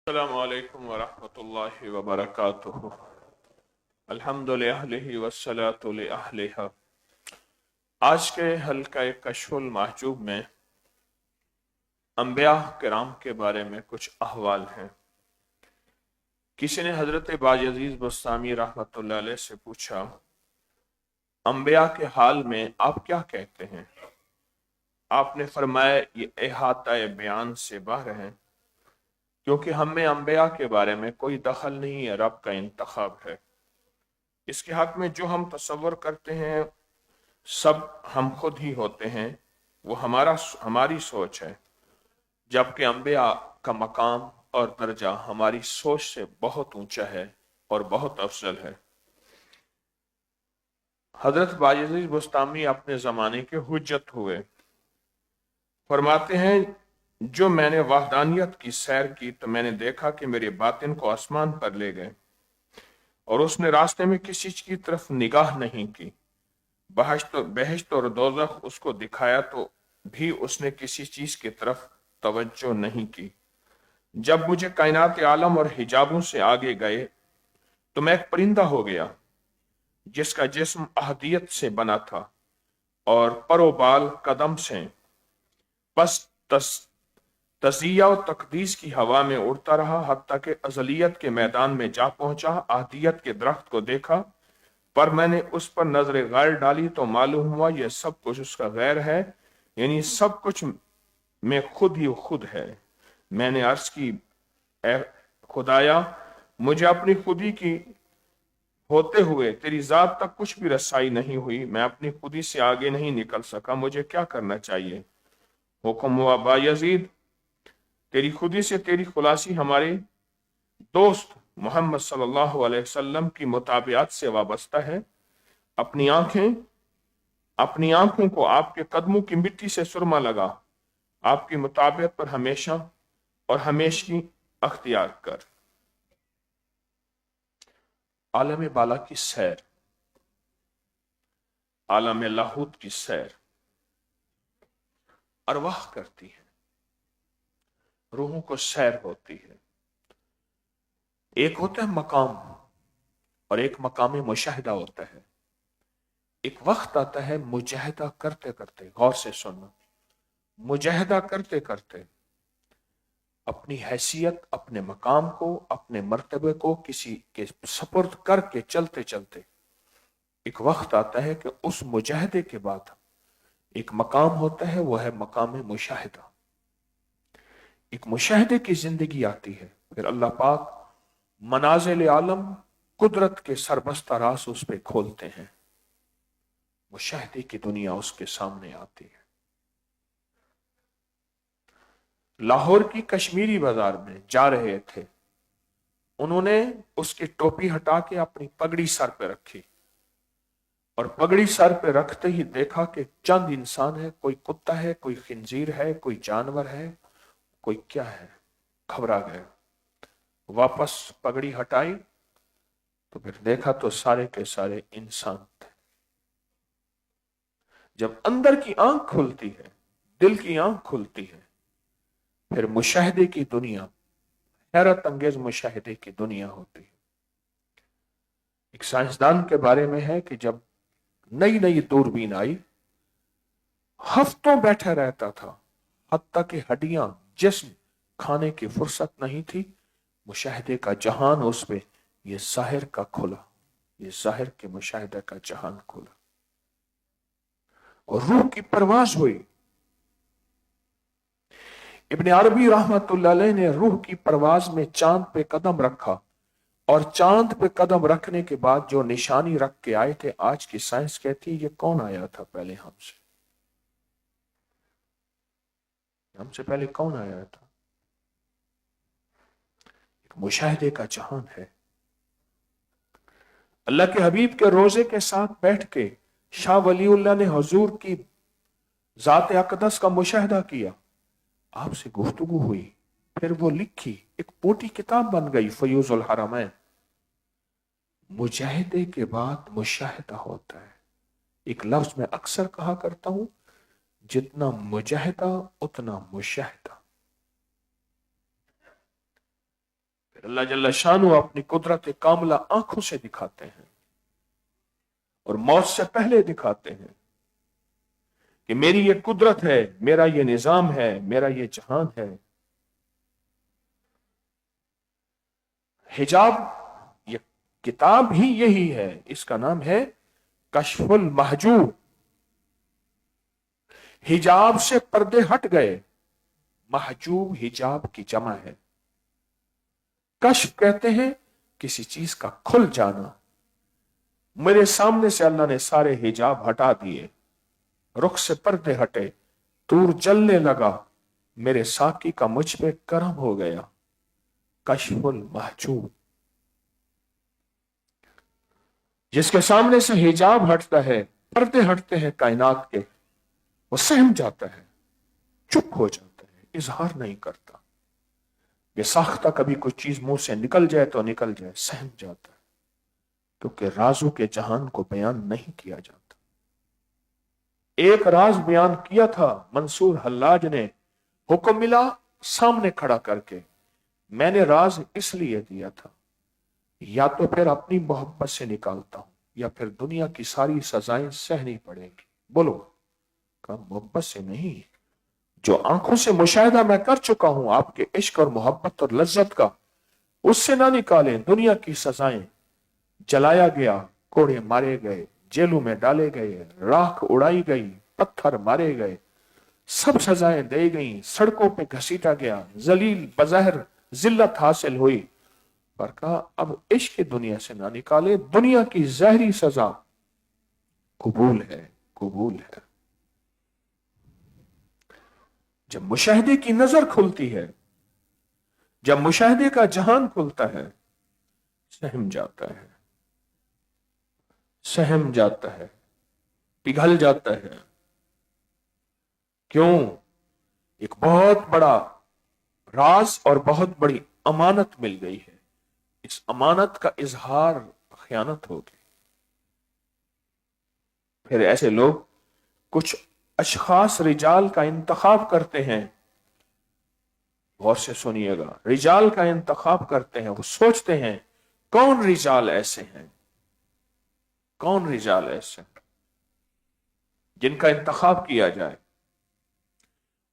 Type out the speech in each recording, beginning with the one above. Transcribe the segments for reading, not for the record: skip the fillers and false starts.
अस्सलामु अलैकुम वरहमतुल्लाहि वबरकातुहु। अल्हम्दु लिअहलिहि वस्सलातु लिअहलिहा। आज के हल्का कशफुल महजूब में अंबिया किराम के बारे में कुछ अहवाल हैं। किसी ने हजरत बायजीज़ बस्तामी रहमतुल्लाह अलैह से पूछा, अंबिया के हाल में आप क्या कहते हैं? आपने फरमाया, ये इहाता बयान से बाहर हैं, क्योंकि हमें अंबिया के बारे में कोई दखल नहीं है, रब का इंतखाब है। इसके हक में जो हम तसव्वुर करते हैं सब हम खुद ही होते हैं, वो हमारी सोच है, जबकि अंबिया का मकाम और दर्जा हमारी सोच से बहुत ऊंचा है और बहुत अफजल है। हजरत बायजीज़ बुस्तामी अपने ज़माने के हुज्जत हुए। फरमाते हैं, जो मैंने वहदानियत की सैर की तो मैंने देखा कि मेरे बातिन को आसमान पर ले गए और उसने रास्ते में किसी की तरफ निगाह नहीं की। बहश्त और दोज़ख उसको दिखाया तो भी उसने किसी चीज की तरफ तवज्जो नहीं की। जब मुझे कायनात आलम और हिजाबों से आगे गए तो मैं एक परिंदा हो गया जिसका जिस्म अहदियत से बना था और परोबाल कदम से। बस तज़िया और तकदीस की हवा में उड़ता रहा, हत्ता के अज़लियत के मैदान में जा पहुंचा। अहदियत के दरख्त को देखा, पर मैंने उस पर नजर गैर डाली तो मालूम हुआ यह सब कुछ उसका गैर है, यानी सब कुछ में खुद ही खुद है। मैंने अर्ज की, ए खुदाया, मुझे अपनी खुदी की होते हुए तेरी जात तक कुछ भी रसाई नहीं हुई। मैं अपनी खुदी से आगे नहीं निकल सका, मुझे क्या करना चाहिए? हुक्म हुआ, बायजीद, तेरी खुदी से तेरी खुलासी हमारे दोस्त मोहम्मद सल्लल्लाहु अलैहि वसल्लम की मुताबियात से वाबस्ता है। अपनी आंखों को आपके कदमों की मिट्टी से सुरमा लगा, आपकी मुताबियत पर हमेशा और हमेशगी अख्तियार कर। आलम बाला की सैर, आलम लाहूत की सैर अरवाह करती है, रूहों को सैर होती है। एक होता है मकाम और एक मकाम मुशाहिदा होता है। एक वक्त आता है मुजाहिदा करते करते, गौर से सुनना, मुजाहिदा करते करते अपनी हैसियत, अपने मकाम को, अपने मर्तबे को किसी के सपुर्द करके चलते चलते एक वक्त आता है कि उस मुजाहिदे के बाद एक मकाम होता है, वो है मकाम मुशाहिदा। एक मुशाहिदे की जिंदगी आती है, फिर अल्लाह पाक मनाजिल आलम, कुदरत के सरबस्ता रास उस पे खोलते हैं, मुशाहिदे की दुनिया उसके सामने आती है। लाहौर की कश्मीरी बाजार में जा रहे थे, उन्होंने उसकी टोपी हटा के अपनी पगड़ी सर पे रखी और पगड़ी सर पे रखते ही देखा कि चंद इंसान है, कोई कुत्ता है, कोई खिंजीर है, कोई जानवर है, कोई क्या है। घबरा गए, वापस पगड़ी हटाई तो फिर देखा तो सारे के सारे इंसान थे। जब अंदर की आंख खुलती है, दिल की आंख खुलती है, फिर मुशाहिदे की दुनिया, हैरत अंगेज मुशाहिदे की दुनिया होती है। एक साइंसदान के बारे में है कि जब नई नई दूरबीन आई, हफ्तों बैठा रहता था, हत्ता कि हड्डियां, जिस्म खाने की फुर्सत नहीं थी। मुशाहिदे का जहान उस पे ये जाहिर का खुला, ये जाहिर के मुशाहिदे का जहान खुला और रूह की परवाज हुई। इब्न अरबी रहमतुल्लाह अलैह ने रूह की परवाज में चांद पे कदम रखा और चांद पे कदम रखने के बाद जो निशानी रख के आए थे, आज की साइंस कहती है ये कौन आया था पहले हमसे पहले कौन आया था? एक मुशाहिदे का जहान है। अल्लाह के हबीब के रोजे के साथ बैठ के शाह वलीउल्लाह ने हुजूर की जात अकदस का मुशाहिदा किया, आपसे गुफ्तगू हुई, फिर वो लिखी, एक मोटी किताब बन गई, फयूजुल हरमैन। मुजाहिदे के बाद मुशाहिदा होता है। एक लफ्ज मैं अक्सर कहा करता हूं, जितना मुजाहिदा उतना मुशाहिदा। अल्लाह जल्ला शानु अपनी कुदरत कामला आंखों से दिखाते हैं और मौत से पहले दिखाते हैं कि मेरी ये कुदरत है, मेरा ये निजाम है, मेरा ये जहान है। हिजाब, ये किताब ही यही है, इसका नाम है कश्फुल महजूब। हिजाब से पर्दे हट गए, महजूब हिजाब की जमा है। कश्फ कहते हैं किसी चीज का खुल जाना। मेरे सामने से अल्लाह ने सारे हिजाब हटा दिए, रुख से पर्दे हटे, तूर जलने लगा, मेरे साकी का मुझ पे करम हो गया। कश्फुल महजूब, जिसके सामने से हिजाब हटता है, पर्दे हटते हैं कायनात के, वो सहम जाता है, चुप हो जाता है, इजहार नहीं करता। बेसाख्ता कभी कोई चीज मुंह से निकल जाए तो निकल जाए, सहम जाता है, क्योंकि राजों के जहान को बयान नहीं किया जाता। एक राज बयान किया था मंसूर हल्लाज ने, हुक्म मिला सामने खड़ा करके, मैंने राज इसलिए दिया था, या तो फिर अपनी मोहब्बत से निकालता हूं, या फिर दुनिया की सारी सजाएं सहनी पड़ेगी। बोलो, कहा मोहब्बत से नहीं, जो आंखों से मुशाहिदा मैं कर चुका हूं आपके इश्क और मोहब्बत और लज्जत का, उससे ना निकाले दुनिया की सजाएं। जलाया गया, कोड़े मारे गए, जेलों में डाले गए, राख उड़ाई गई, पत्थर मारे गए, सब सजाएं दी गई, सड़कों पे घसीटा गया, जलील बज़ाहिर जिल्लत हासिल हुई, पर कहा अब इश्क की दुनिया से ना निकाले, दुनिया की जहरी सजा कबूल है, कबूल है। जब मुशाहिदे की नजर खुलती है, जब मुशाहिदे का जहान खुलता है, सहम जाता है, सहम जाता है, पिघल जाता है। क्यों? एक बहुत बड़ा राज और बहुत बड़ी अमानत मिल गई है, इस अमानत का इजहार खयानत होगी। फिर ऐसे लोग कुछ अशखास रिजाल का इंतखाब करते हैं, गौर से सुनिएगा, रिजाल का इंतखाब करते हैं, वो सोचते हैं कौन रिजाल ऐसे हैं, कौन रिजाल ऐसे हैं जिनका इंतखाब किया जाए।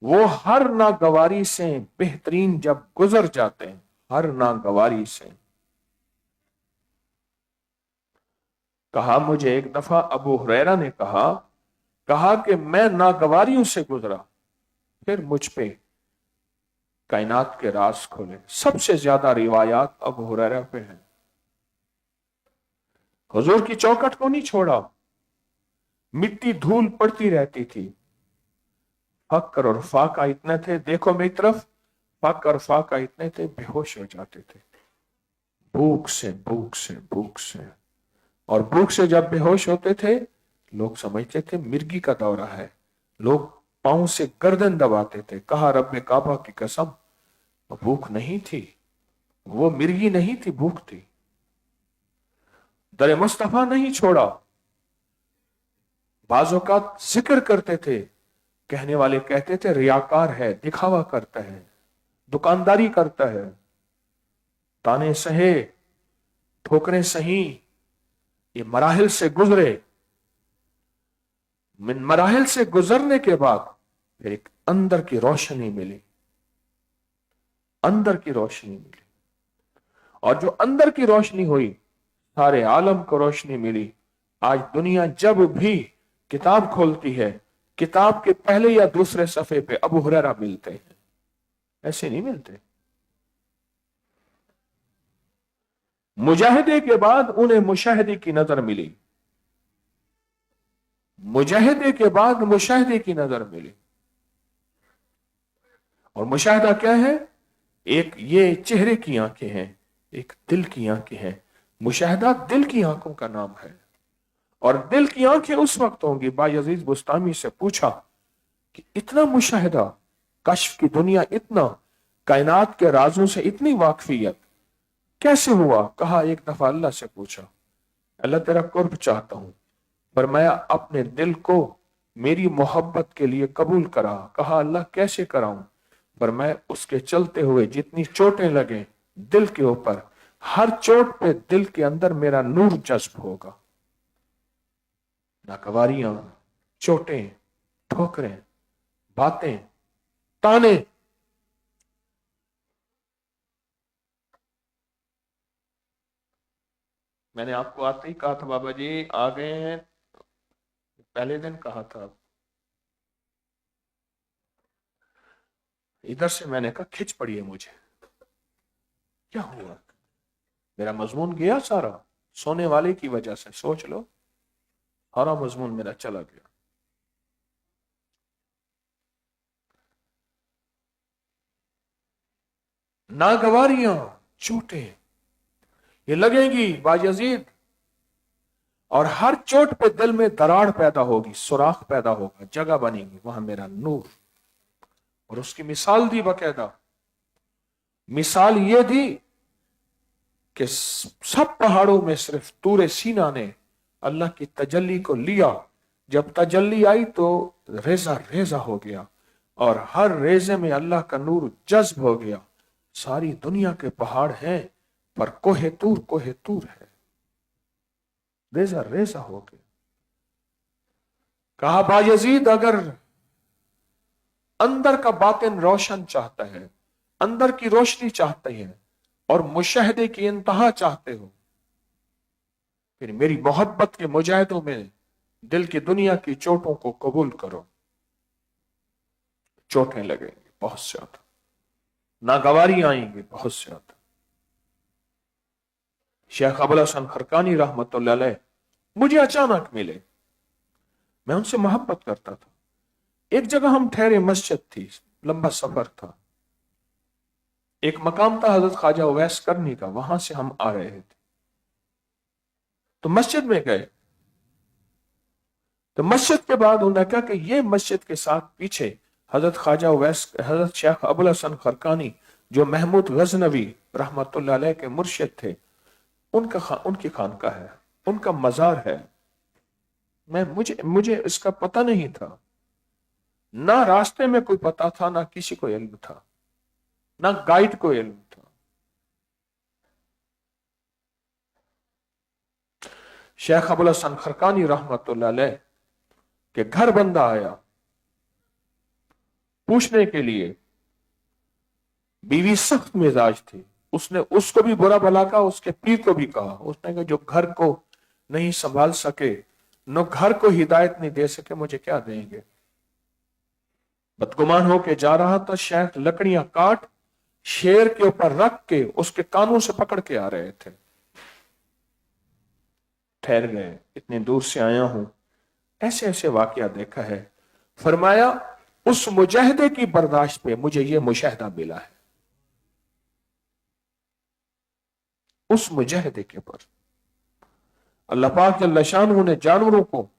वो हर नागवारी से बेहतरीन जब गुजर जाते हैं, हर नागवारी से। कहा मुझे एक दफा अबू हुरैरा ने कहा कि मैं नागवारियों से गुजरा, फिर मुझ पे कायनात के राज खोले। सबसे ज्यादा रिवायात अबू हुरैरा पे हैं। हुजूर की चौखट को नहीं छोड़ा, मिट्टी धूल पड़ती रहती थी, फक्र और फाका इतने थे, देखो मेरी तरफ, फक्र और फाका इतने थे, बेहोश हो जाते थे, भूख से, भूख से, भूख से। और भूख से जब बेहोश होते थे, लोग समझते थे मिर्गी का दौरा है, लोग पांव से गर्दन दबाते थे। कहा रब्बे काबा की कसम, भूख नहीं थी, वो मिर्गी नहीं थी, भूख थी। दर मुस्तफा नहीं छोड़ा। बाजों का जिक्र करते थे, कहने वाले कहते थे रियाकार है, दिखावा करता है, दुकानदारी करता है, ताने सहे, ठोकरें सही, ये मराहिल से गुजरे। मिन मराहिल से गुजरने के बाद फिर एक अंदर की रोशनी मिली, अंदर की रोशनी मिली, और जो अंदर की रोशनी हुई, सारे आलम को रोशनी मिली। आज दुनिया जब भी किताब खोलती है, किताब के पहले या दूसरे सफे पे अबू हुरैरा मिलते हैं, ऐसे नहीं मिलते। मुजाहिदे के बाद उन्हें मुशाहिदे की नजर मिली, मुजाहिदे के बाद मुशाहिदे की नजर मिली। और मुशाहिदा क्या है? एक ये चेहरे की आंखें हैं, एक दिल की आंखें हैं। मुशाहिदा दिल की आंखों का नाम है। और दिल की आंखें उस वक्त होंगी, बायजीज बुस्तामी से पूछा कि इतना मुशाहिदा, कश्फ की दुनिया, इतना कायनात के राजों से इतनी वाकफियत कैसे हुआ? कहा एक दफा अल्लाह से पूछा, अल्लाह तेरा कुर्ब चाहता हूं, फरमाया अपने दिल को मेरी मोहब्बत के लिए कबूल करा। कहा अल्लाह कैसे कराऊं? फरमाया उसके चलते हुए जितनी चोटें लगे दिल के ऊपर, हर चोट पे दिल के अंदर मेरा नूर जज्ब होगा। नागवारियां, चोटें, ठोकरें, बातें, ताने, मैंने आपको आते ही कहा था बाबा जी आ गए हैं, पहले दिन कहा था, इधर से मैंने कहा खिंच पड़ी है मुझे, क्या हुआ, मेरा मजमून गया सारा, सोने वाले की वजह से, सोच लो सारा मजमून मेरा चला गया। नागवारियां, चोटें ये लगेंगी बायजीद, और हर चोट पे दिल में दरार पैदा होगी, सुराख पैदा होगा, जगह बनेगी, वहां मेरा नूर। और उसकी मिसाल दी बकायदा, मिसाल ये दी कि सब पहाड़ों में सिर्फ तूरे सीना ने अल्लाह की तजल्ली को लिया, जब तजल्ली आई तो रेजा रेजा हो गया, और हर रेजे में अल्लाह का नूर जज्ब हो गया। सारी दुनिया के पहाड़ हैं पर कोहे तूर है, रेजा रेजा हो गया। कहा बायजीद अगर अंदर का बातिन रोशन चाहता है, अंदर की रोशनी चाहते हैं और मुशाहदे की इंतहा चाहते हो, फिर मेरी मोहब्बत के मुजाहिदों में दिल की दुनिया की चोटों को कबूल करो। चोटें लगेंगी बहुत ज्यादा, नागवारी आएंगी बहुत ज्यादा। शेख अबुल हसन खरकानी रहमतुल्लाह अलैह मुझे अचानक मिले, मैं उनसे मोहब्बत करता था। एक जगह हम ठहरे, मस्जिद थी, लंबा सफर था, एक मकाम था हजरत ख्वाजा उवैस करनी का, वहां से हम आ रहे थे, तो मस्जिद में गए। तो मस्जिद के बाद उन्होंने कहा कि ये मस्जिद के साथ पीछे हजरत ख्वाजा उवैस, हजरत शेख अबुल हसन खरकानी जो महमूद गजनवी रहमतुल्लाह अलैह के मुर्शिद थे, उनकी खानका है, उनका मजार है। मुझे इसका पता नहीं था, ना रास्ते में कोई पता था, ना किसी को इल्म था, ना गाइड को इल्म था। शेख अबुल हसन खरकानी रहमतुल्लाह अलैह के घर बंदा आया पूछने के लिए, बीवी सख्त मिजाज थी, उसने उसको भी बुरा भला कहा, उसके पीर को भी कहा। उसने कहा जो घर को नहीं संभाल सके, न घर को हिदायत नहीं दे सके, मुझे क्या देंगे। बदगुमान होके जा रहा था, शेख लकड़ियां काट शेर के ऊपर रख के उसके कानों से पकड़ के आ रहे थे। ठहर गए, इतनी दूर से आया हूं, ऐसे ऐसे वाकया देखा है। फरमाया उस मुजाहिदे की बर्दाश्त पे मुझे ये मुशाहिदा मिला है, उस मुजाहिदे के ऊपर अल्लाह पाक जल्ल शानहू ने जानवरों को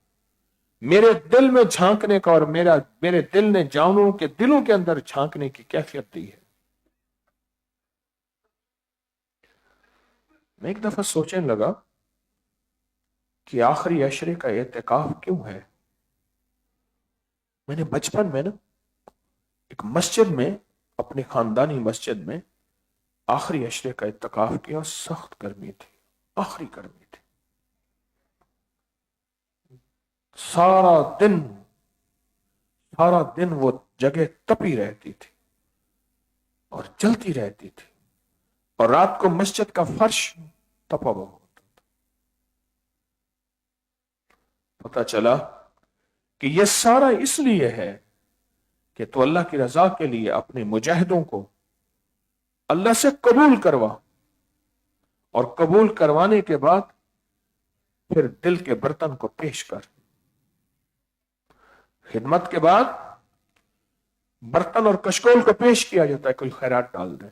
मेरे दिल में झांकने का और मेरे दिल ने जानवरों के दिलों के अंदर झांकने की कैफियत दी है। मैं एक दफा सोचने लगा कि आखिरी अशरे का एहतिकाफ क्यों है। मैंने बचपन में ना एक मस्जिद में, अपने खानदानी मस्जिद में आखिरी अशरे का इत्तिकाफ किया। सख्त गर्मी थी, आखिरी गर्मी थी, सारा दिन वो जगह तपी रहती थी और जलती रहती थी, और रात को मस्जिद का फर्श तपा हुआ होता था। पता चला कि यह सारा इसलिए है कि तो अल्लाह की रजा के लिए अपने मुजाहिदों को अल्लाह से कबूल करवा, और कबूल करवाने के बाद फिर दिल के बर्तन को पेश कर। खिदमत के बाद बर्तन और कशकोल को पेश किया जाता है, कोई खैरात डाल दे।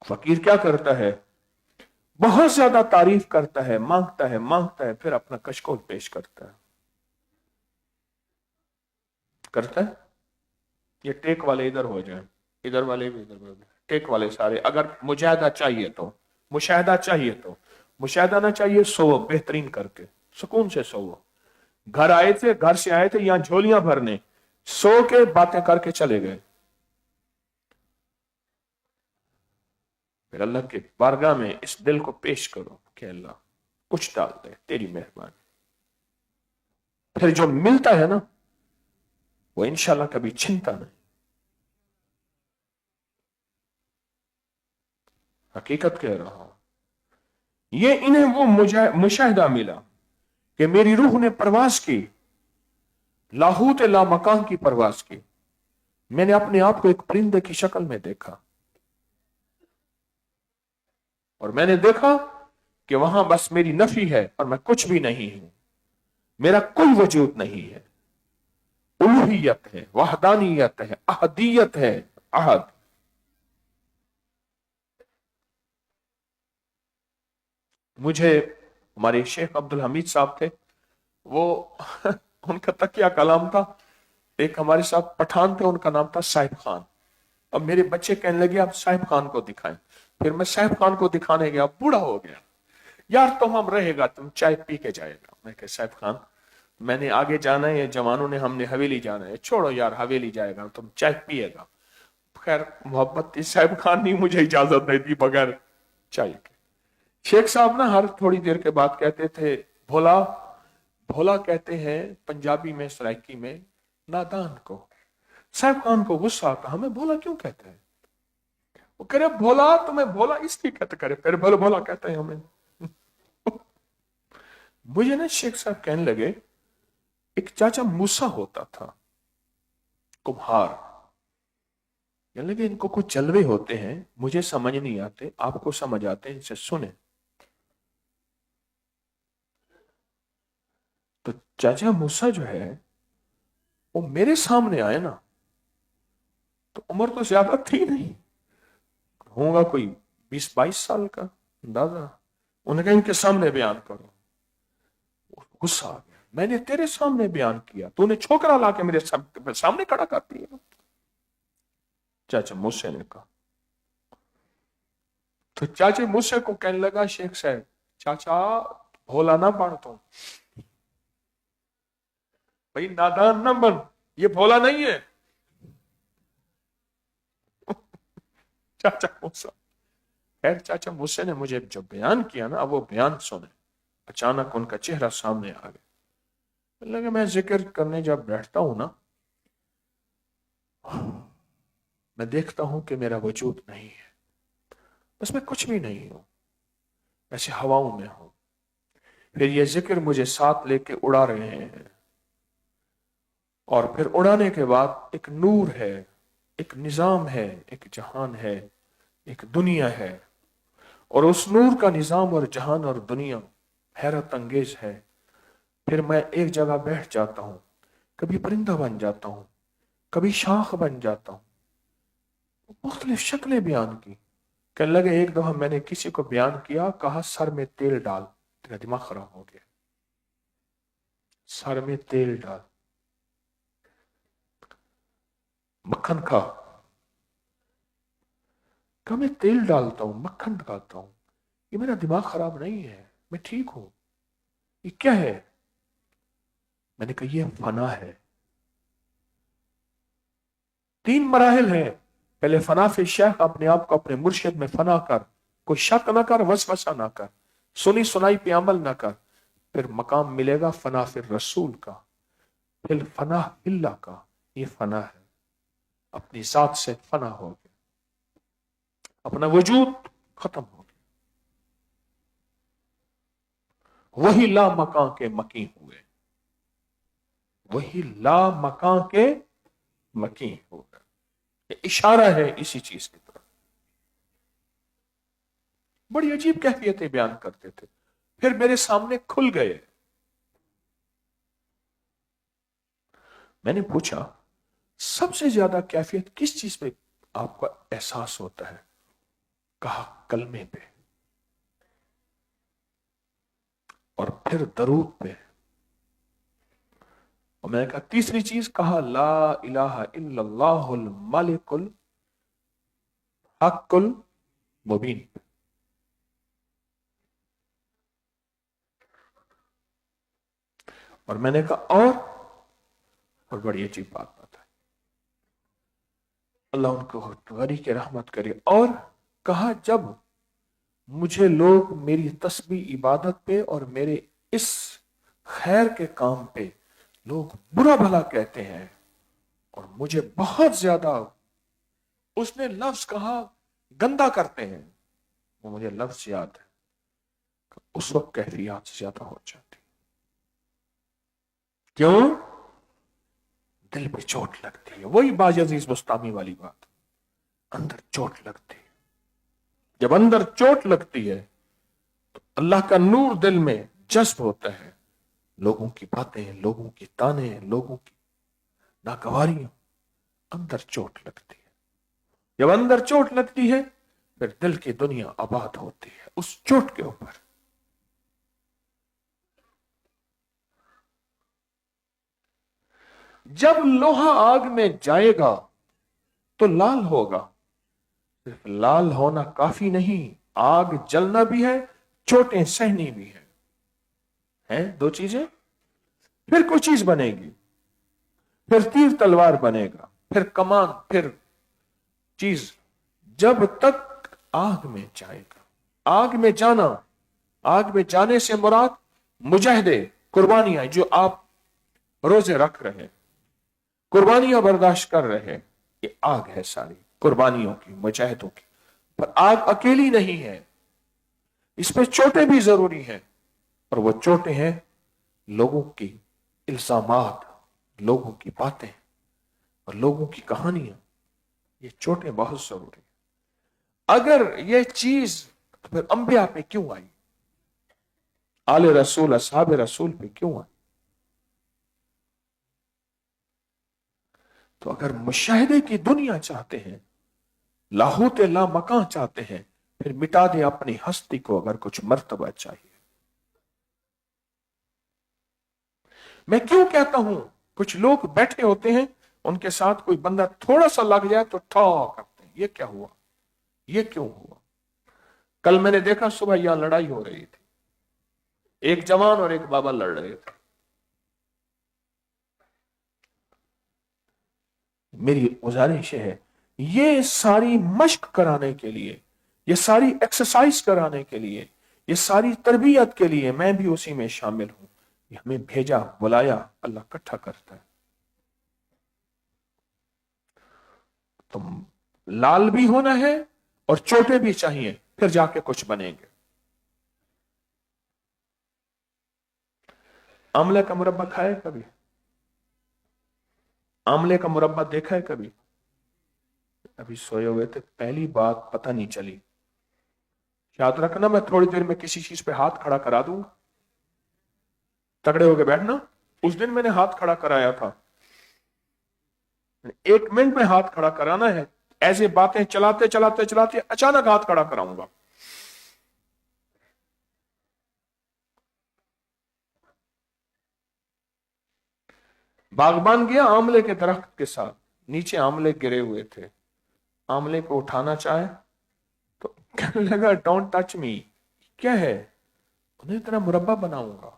फकीर क्या करता है, बहुत ज्यादा तारीफ करता है, मांगता है, फिर अपना कशकोल पेश करता है। ये टेक वाले इधर हो जाए, इधर वाले भी इधर हो जाए, टेक वाले सारे। अगर मुशाहिदा चाहिए तो मुशाहिदा ना चाहिए, सोवो बेहतरीन करके, सुकून से सोवो। घर से आए थे यहां झोलियां भरने, सो के बातें करके चले गए। फिर अल्लाह के बारगाह में इस दिल को पेश करो कि अल्लाह कुछ डाल दे, तेरी मेहरबानी। फिर जो मिलता है ना वो इंशाल्लाह कभी छिनता नहीं। हकीकत कह रहा हूं, ये इन्हें वो मुशाहिदा मिला कि मेरी रूह ने परवाज की, लाहूत ला मकान की परवाज की। मैंने अपने आप को एक परिंदे की शक्ल में देखा और मैंने देखा कि वहां बस मेरी नफी है और मैं कुछ भी नहीं हूं, मेरा कोई वजूद नहीं है। उलूहियत है, वहदानियत है, अहदियत है, अहद। मुझे हमारे शेख अब्दुल हमीद साहब थे, वो उनका तकिया कलाम था। एक हमारे साथ पठान थे, उनका नाम था साहिब खान। अब मेरे बच्चे कहने लगे आप साहिब खान को दिखाएं। फिर मैं साहिब खान को दिखाने गया, बूढ़ा हो गया। यार तुम हम रहेगा, तुम चाय पी के जाएगा। मैं कहा साहिब खान मैंने आगे जाना है, ये जवानों ने हमने हवेली जाना है, छोड़ो यार हवेली जाएगा, तुम चाय पिएगा। खैर मोहब्बत थी, साहिब खान ने मुझे इजाजत नहीं दी बगैर चाय के। शेख साहब ना हर थोड़ी देर के बाद कहते थे भोला। भोला कहते हैं पंजाबी में, सराइकी में नादान को। साहिब खान को गुस्सा आता, हमें भोला क्यों कहते हैं? वो कह रहे भोला, तुम्हें भोला इसलिए कहते, करे फिर भोला भोला कहते हैं हमें। मुझे ना शेख साहब कहने लगे एक चाचा मूसा होता था, कुम्हार। कहने लगे इनको कुछ जलवे होते हैं, मुझे समझ नहीं आते, आपको समझ आते हैं, इनसे सुने। तो चाचा मूसा जो है वो मेरे सामने आए ना, तो उम्र तो ज्यादा थी नहीं, होगा कोई 20-22 साल का अंदाजा। उन्होंने कहा इनके सामने बयान करो। गुस्सा आ गया, मैंने तेरे सामने बयान किया, तूने छोकरा लाके मेरे सामने खड़ा कर दिया। चाचा मूसे ने कहा। तो चाचा मूसे को कहने लगा शेख साहब, चाचा भोला ना बन तुम, भाई नादान ना बन, ये भोला नहीं है। चाचा मूसा, खैर चाचा मूसे ने मुझे जो बयान किया ना, अब वो बयान सुने। अचानक उनका चेहरा सामने आ गया। लगा मैं जिक्र करने जब बैठता हूं ना, मैं देखता हूं कि मेरा वजूद नहीं है, बस मैं कुछ भी नहीं हूं, ऐसे हवाओं में हूं। फिर ये जिक्र मुझे साथ लेके उड़ा रहे हैं, और फिर उड़ाने के बाद एक नूर है, एक निजाम है, एक जहान है, एक दुनिया है। और उस नूर का निजाम और जहान और दुनिया हैरत अंगेज है। फिर मैं एक जगह बैठ जाता हूं, कभी परिंदा बन जाता हूं, कभी शाख बन जाता हूं, मुख्तलिफ शक्लें बयान की। कहने लगे एक दफा मैंने किसी को बयान किया, कहा सर में तेल डाल, तेरा दिमाग खराब हो गया, सर में तेल डाल, मक्खन खा। कहा मैं तेल डालता हूं, मक्खन खाता हूं, ये मेरा दिमाग खराब नहीं है, मैं ठीक हूं, ये क्या है? मैंने कहा ये फना है। 3 मराहिल है, पहले फना फिर शेख, अपने आप को अपने मुर्शिद में फना कर, कोई शक ना कर, वसवसा ना कर, सुनी सुनाई पे अमल ना कर, फिर मकाम मिलेगा फना फिर रसूल का, फिर फना इल्ला का। ये फना है, अपनी जात से फना हो गया, अपना वजूद खत्म हो गया, वही ला मकां के मकी हुए, वही ला मकां के मकी हो गए। ये इशारा है इसी चीज की तरफ। बड़ी अजीब कैफियतें बयान करते थे, फिर मेरे सामने खुल गए। मैंने पूछा सबसे ज्यादा कैफियत किस चीज पे आपका एहसास होता है? कहा कलमे पे, और फिर दरूद पे, और मैंने कहा तीसरी चीज, कहा ला इलाहा इल्लल्लाहुल मालिकुल हक्कुल मुबीन। और मैंने कहा और बड़ी अजीब बात बताई, अल्लाह उनको गनी के रहमत करे। और کہا جب مجھے لوگ میری تسبیح عبادت پہ اور میرے اس خیر کے کام پہ لوگ برا بھلا کہتے ہیں اور مجھے بہت زیادہ، اس نے لفظ کہا گندا کرتے ہیں، وہ مجھے لفظ یاد ہے، اس وقت کیفیات زیادہ ہو جاتی. کیوں؟ دل پہ چوٹ لگتی ہے. وہی باعزیز بستامی والی بات، اندر چوٹ لگتی ہے. جب اندر چوٹ لگتی ہے تو اللہ کا نور دل میں جذب ہوتا ہے. لوگوں کی باتیں، لوگوں کی تانے، لوگوں کی ناگواریاں، اندر چوٹ لگتی ہے. جب اندر چوٹ لگتی ہے پھر دل کی دنیا آباد ہوتی ہے اس چوٹ کے اوپر. جب لوہا آگ میں جائے گا تو لال ہوگا. صرف لال ہونا کافی نہیں، آگ جلنا بھی ہے، چوٹیں سہنی بھی ہے دو چیزیں. پھر کوئی چیز بنے گی، پھر تیر تلوار بنے گا، پھر کمان، پھر چیز. جب تک آگ میں جائے گا. آگ میں جانا، آگ میں جانے سے مراد مجاہدے، قربانیاں جو آپ روزے رکھ رہے، قربانیاں برداشت کر رہے، یہ آگ ہے ساری قربانیوں کی، مجاہدوں کی. پر آگ اکیلی نہیں ہے، اس پہ چوٹیں بھی ضروری ہیں. اور وہ چوٹیں ہیں لوگوں کی الزامات، لوگوں کی باتیں اور لوگوں کی کہانیاں. یہ چوٹیں بہت ضروری ہیں. اگر یہ چیز پھر انبیاء پہ کیوں آئی، آل رسول، اصحاب رسول پہ کیوں آئی؟ تو اگر مشاہدے کی دنیا چاہتے ہیں، لاہوت لا مکان چاہتے ہیں، پھر مٹا دیں اپنی ہستی کو اگر کچھ مرتبہ چاہیے. میں کیوں کہتا ہوں کچھ لوگ بیٹھے ہوتے ہیں، ان کے ساتھ کوئی بندہ تھوڑا سا لگ جائے تو ٹھا کرتے ہیں، یہ کیا ہوا، یہ کیوں ہوا. کل میں نے دیکھا صبح یہاں لڑائی ہو رہی تھی، ایک جوان اور ایک بابا لڑ رہے تھے. میری گزارش ہے یہ ساری مشق کرانے کے لیے، یہ ساری ایکسرسائز کرانے کے لیے، یہ ساری تربیت کے لیے میں بھی اسی میں شامل ہوں. یہ ہمیں بھیجا، بلایا، اللہ اکٹھا کرتا ہے. تم لال بھی ہونا ہے اور چوٹے بھی چاہیے، پھر جا کے کچھ بنیں گے. آملے کا مربع کھائے کبھی؟ آملے کا مربع دیکھا ہے کبھی؟ ابھی سوئے ہوئے تھے، پہلی بات پتہ نہیں چلی. یاد رکھنا میں تھوڑی دیر میں کسی چیز پہ ہاتھ کھڑا کرا دوں گا، تگڑے ہو کے بیٹھنا. اس دن میں نے ہاتھ کھڑا کرایا تھا، 1 منٹ میں ہاتھ کھڑا کرانا ہے. ایسے باتیں چلاتے چلاتے چلاتے اچانک ہاتھ کھڑا کراؤں گا. باغبان گیا آملے کے درخت کے ساتھ، نیچے آملے گرے ہوئے تھے. آملے کو اٹھانا چاہے تو کہنے لگا ڈونٹ ٹچ می. کیا ہے؟ انہیں اتنا مربع بناؤں گا.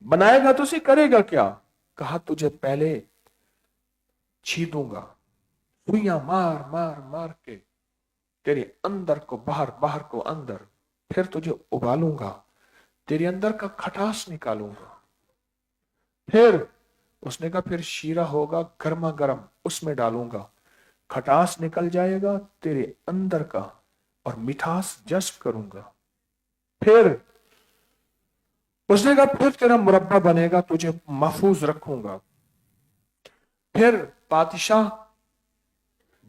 بنائے گا تو اسی کرے گا کیا؟ کہا تجھے پہلے چھیدوں گا، سوئیاں مار مار مار کے تیرے اندر کو باہر، باہر کو اندر، پھر تجھے ابالوں گا، تیرے اندر کا کھٹاس نکالوں گا. پھر اس نے کہا پھر شیرہ ہوگا گرما گرم، اس میں ڈالوں گا، کھٹاس نکل جائے گا تیرے اندر کا اور مٹھاس جذب کروں گا. پھر اس نے کہا پھر تیرا مربع بنے گا، تجھے محفوظ رکھوں گا. پھر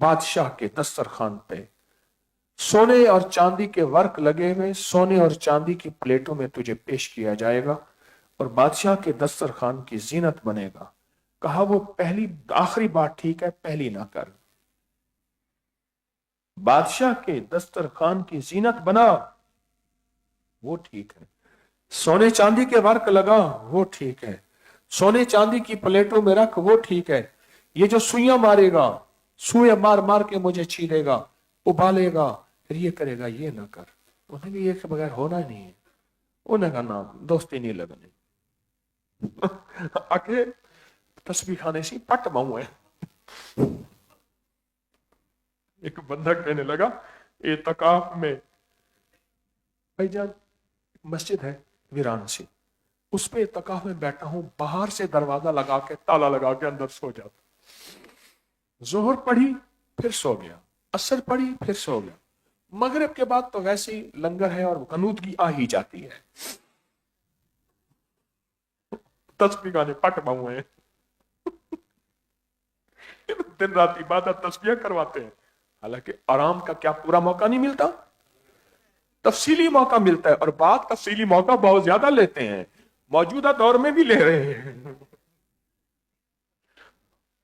بادشاہ کے دسترخوان پہ سونے اور چاندی کے ورق لگے ہوئے، سونے اور چاندی کی پلیٹوں میں تجھے پیش کیا جائے گا اور بادشاہ کے دسترخوان کی زینت بنے گا. کہا وہ پہلی آخری بات ٹھیک ہے، پہلی نہ کر. بادشاہ کے دسترخوان کی زینت بنا، وہ ٹھیک ہے. سونے چاندی کے ورق لگا، وہ ٹھیک ہے. سونے چاندی کی پلیٹوں میں رکھ، وہ ٹھیک ہے. یہ جو سوئیاں مارے گا، سوئے مار مار کے مجھے چھیدے گا، ابالے گا، پھر یہ کرے گا، یہ نہ کر. انہیں بھی یہ کے بغیر ہونا نہیں ہے. انہیں کا نام دوستی نہیں لگنے. آکے تسبیح خانے سی پٹ باؤں ہے. ایک بندہ کہنے لگا एतकाफ में भाईजान मस्जिद है वीरान सी, उस पे एतकाफ में बैठा हूं, बाहर से दरवाजा लगा के ताला लगा के अंदर सो जाता। जोहर पढ़ी फिर सो गया, असर पढ़ी फिर सो गया, मगरिब के बाद तो वैसे ही लंगर है और कनूत की आ ही जाती है। तस्बीह गाने पट हुए हैं दिन रात इबादत तस्बीह करवाते हैं, हालांकि आराम का क्या पूरा मौका नहीं मिलता, तफसीली मौका मिलता है, और बात तफसीली मौका बहुत ज्यादा लेते हैं, मौजूदा दौर में भी ले रहे हैं,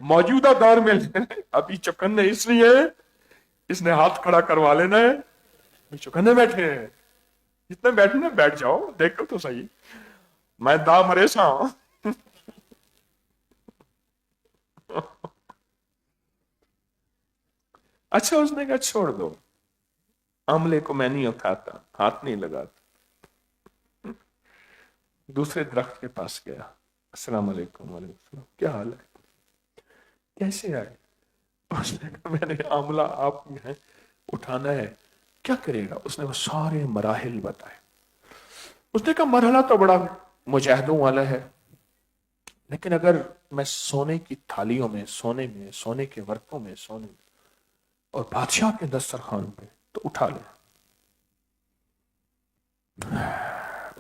मौजूदा दौर में ले रहे हैं। अभी चौकन्ने इसलिए इसने हाथ खड़ा करवा लेना है, चौकन्ने बैठे हैं, जितने बैठने बैठ जाओ, देखो तो सही, मैं दा मरेसा हूं अच्छा, उसने कहा छोड़ दो, आमले को मैं नहीं उठाता, हाथ नहीं लगाता। दूसरे दरख्त के पास गया, अस्सलाम वालेकुम। वालेकुम सलाम, क्या हाल है, कैसे आए? उसने कहा मैंने आमला आप है उठाना है, क्या करेगा? उसने वो सारे मराहिल बताए। उसने कहा मरहला तो बड़ा मुजाहिदों वाला है, लेकिन अगर मैं सोने की थालियों में, सोने के वर्कों में, सोने में और बादशाह के दस्तरखान पे, तो उठा ले।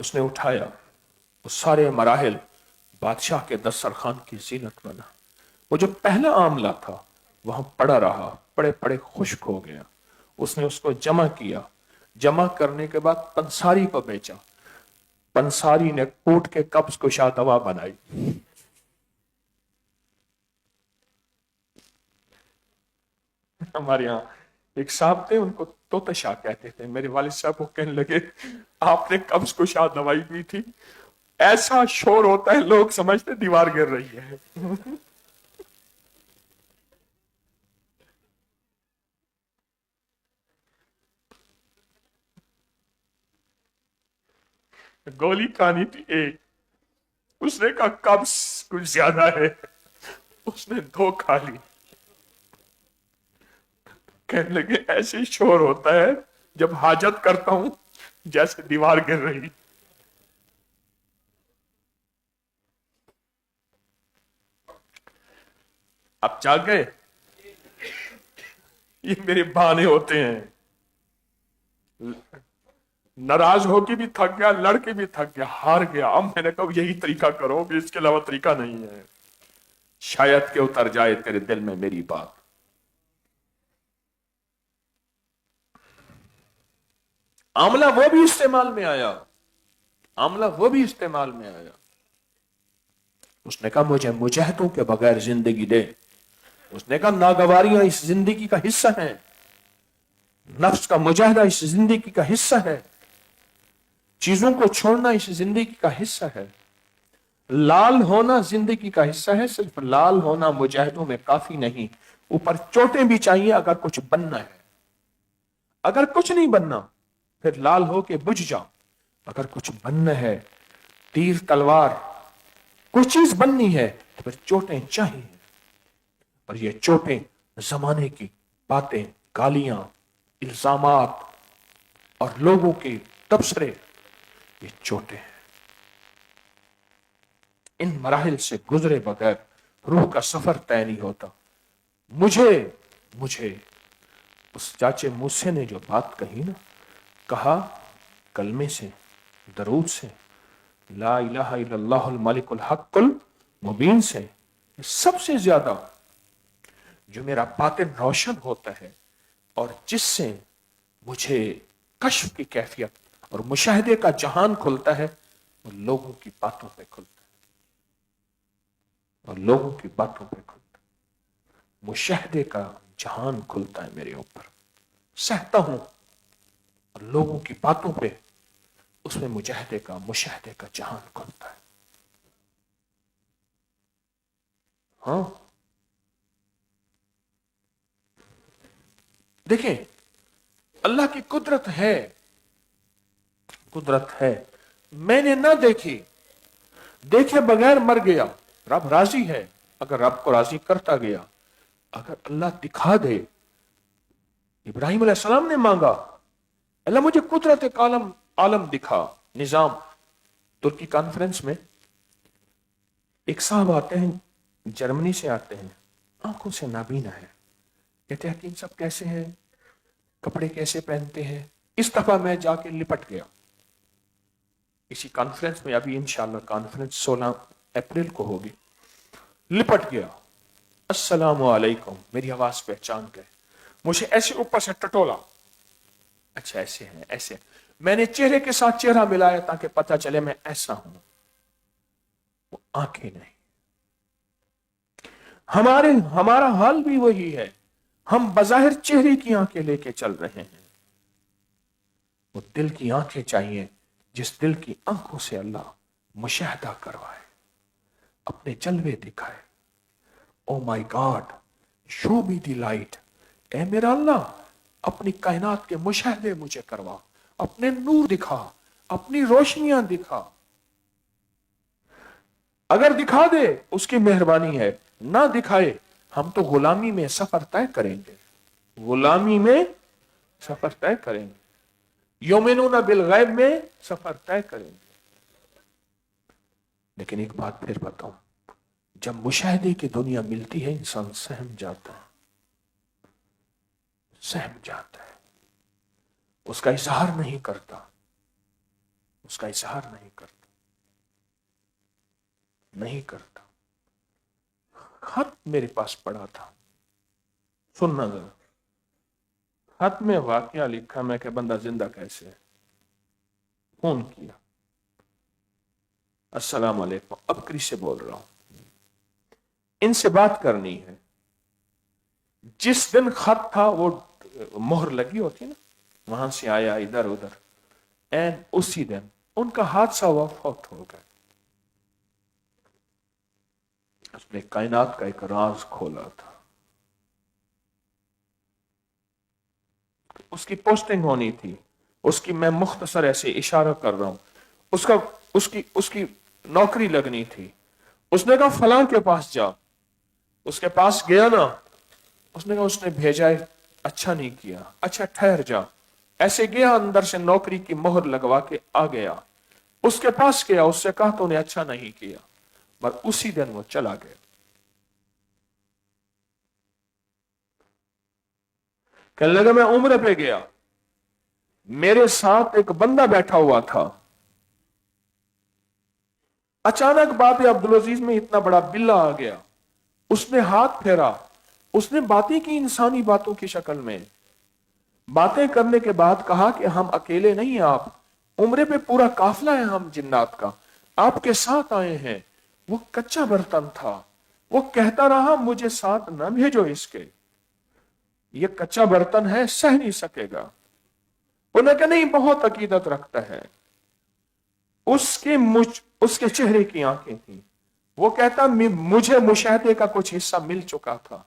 उसने उठाया, वो सारे मराहिल बादशाह के दस्तरखान की जीनत बना। वो जो पहला आमला था वहां पड़ा रहा, पड़े पड़े खुश्क हो गया। उसने उसको जमा किया, जमा करने के बाद पंसारी को बेचा, पंसारी ने कूट के कब्ज को दवा बनाई। हमारे यहाँ एक साहब थे, उनको तोता शाह कहते थे। मेरे वालिद साहब को कहने लगे आपने कब्ज को शाह दवाई पी थी, ऐसा शोर होता है लोग समझते दीवार गिर रही है। गोली खानी थी एक, उसने कहा कब्ज कुछ ज्यादा है, उसने 2 खा ली। कहने लगे ऐसे शोर होता है जब हाजत करता हूं जैसे दीवार गिर रही। अब जाग गए, ये मेरे बहाने होते हैं। नाराज होके भी थक गया, लड़के भी थक गया, हार गया। अब मैंने कहा यही तरीका करो, भी इसके अलावा तरीका नहीं है, शायद के उतर जाए तेरे दिल में मेरी बात। आमला वो भी इस्तेमाल में आया, आमला वो भी इस्तेमाल में आया। उसने कहा मुझे मुजाहिदों के बगैर जिंदगी दे। उसने कहा नागवारियां इस जिंदगी का हिस्सा हैं, नफ्स का मुजाहिदा इस जिंदगी का हिस्सा है, चीजों को छोड़ना इस जिंदगी का हिस्सा है, लाल होना जिंदगी का हिस्सा है। सिर्फ लाल होना मुजाहिदों में काफी नहीं, ऊपर चोटें भी चाहिए अगर कुछ बनना है। अगर कुछ नहीं बनना फिर लाल हो के बुझ जाओ, अगर कुछ बनना है, तीर तलवार कुछ चीज बननी है, फिर चोटें चाहिए। और ये चोटें जमाने की बातें, गालियां, इल्जामात और लोगों के तबसरे, ये चोटें हैं। इन मराहिल से गुजरे बगैर रूह का सफर तय नहीं होता। मुझे उस चाचे मूसे ने जो बात कही ना, कहा कलमे से, दरूद से, ला इलाहा इल्लल्लाहुल मलिकुल हक्कुल मुबीन से, सबसे ज्यादा जो मेरा बातिन रोशन होता है और जिससे मुझे कश्फ की कैफियत और मुशाहिदे का जहान खुलता है, वो लोगों की बातों पे खुलता है, और लोगों की बातों पे खुलता है। मुशाहिदे का जहान खुलता है मेरे ऊपर, सहता हूं और लोगों की बातों पे उसमें मुशाहिदे का जहान खुलता है। हाँ देखें, अल्लाह की कुदरत है, मैंने ना देखी, देखे बगैर मर गया, रब राजी है। अगर रब को राजी करता गया, अगर अल्लाह दिखा दे इब्राहिम अलैहिस्सलाम ने मांगा, अल्लाह मुझे कुदरत आलम आलम दिखा, निजाम। तुर्की कॉन्फ्रेंस में एक साहब आते हैं, जर्मनी से आते हैं, आंखों से नाबीना है। कहते हैं कि इन सब कैसे हैं, कपड़े कैसे पहनते हैं। इस दफा मैं जाके लिपट गया इसी कॉन्फ्रेंस में, अभी इंशाल्लाह कॉन्फ्रेंस 16 अप्रैल को होगी। लिपट गया, अस्सलामु अलैकुम, मेरी आवाज पहचान गए, मुझे ऐसे ऊपर से टटोला, अच्छा ऐसे हैं ऐसे। मैंने चेहरे के साथ चेहरा मिलाया ताकि पता चले मैं ऐसा हूं। वो आंखें नहीं। हमारा हाल भी वही है, हम बज़ाहिर चेहरे की आंखें लेके चल रहे हैं। वो दिल की आंखें चाहिए, जिस दिल की आंखों से अल्लाह मुशाहदा करवाए, अपने जलवे दिखाए। Oh my God, show me the light, ए मेरा अल्लाह, अपनी कायनात के मुशाहदे मुझे करवा, अपने नूर दिखा, अपनी रोशनियां दिखा। अगर दिखा दे उसकी मेहरबानी है, ना दिखाए हम तो गुलामी में सफर तय करेंगे, गुलामी में सफर तय करेंगे, युमिनूना बिल गैब में सफर तय करेंगे। लेकिन एक बात फिर बताऊं, जब मुशाहिदे की दुनिया मिलती है इंसान सहम जाता है, सहम जाता है, उसका इजहार नहीं करता, उसका इजहार नहीं करता, नहीं करता। खत मेरे पास पड़ा था, सुनना जरा। खत में वाकया लिखा, मैं कि बंदा जिंदा कैसे है। फोन किया, अस्सलाम वालेकुम, अबकरी से बोल रहा हूं, इनसे बात करनी है। जिस दिन खत था वो मोहर लगी होती ना, वहां से आया इधर उधर, एंड उसी दिन उनका हादसा हुआ, फौत हो गए। उसने कायनात का एक राज खोला था, उसकी पोस्टिंग होनी थी, उसकी, मैं मुख्तसर ऐसे इशारा कर रहा हूं, उसका उसकी उसकी नौकरी लगनी थी। उसने कहा फलां के पास जा, उसके पास गया ना, उसने कहा उसने भेजा है, अच्छा नहीं किया, अच्छा ठहर जा। ऐसे गया, अंदर से नौकरी की मोहर लगवा के आ गया। उसके पास गया, उससे कहा तूने अच्छा नहीं किया, पर उसी दिन वो चला गया। कहने लगा मैं उम्र पे गया, मेरे साथ एक बंदा बैठा हुआ था, अचानक बात है अब्दुल अजीज में इतना बड़ा बिल्ला आ गया, उसने हाथ फेरा, उसने बातें की इंसानी बातों की शक्ल में। बातें करने के बाद कहा कि हम अकेले नहीं, आप उम्रे पे पूरा काफिला है हम जिन्नात का, आपके साथ आए हैं। वो कच्चा बर्तन था, वो कहता रहा मुझे साथ न भेजो इसके, ये कच्चा बर्तन है, सह नहीं सकेगा। उन्होंने कहा नहीं, बहुत अकीदत रखता है। उसके चेहरे की आंखें थी, वो कहता मुझे मुशाहदे का कुछ हिस्सा मिल चुका था।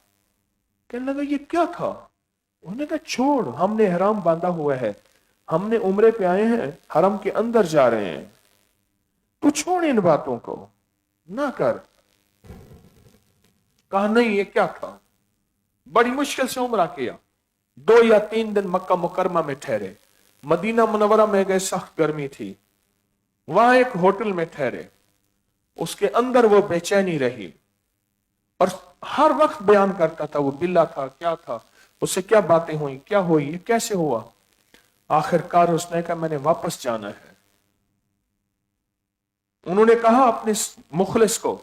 कहने लगा ये क्या था। उन्होंने कहा छोड़, हमने हराम बांधा हुआ है, हमने उम्रे पे आए हैं, हरम के अंदर जा रहे हैं, तू छोड़ इन बातों को ना कर। कहा नहीं ये क्या था। बड़ी मुश्किल से उम्रा किया, 2 या 3 दिन मक्का मुकरमा में ठहरे, मदीना मुनव्वरा में गए, सख्त गर्मी थी, वहां एक होटल में ठहरे, उसके अंदर वो बेचैनी रही, और हर वक्त बयान करता था वो बिल्ला था, क्या था, उससे क्या बातें हुई, क्या हुई, ये कैसे हुआ। आखिरकार उसने कहा मैंने वापस जाना है। उन्होंने कहा अपने मुखलिस को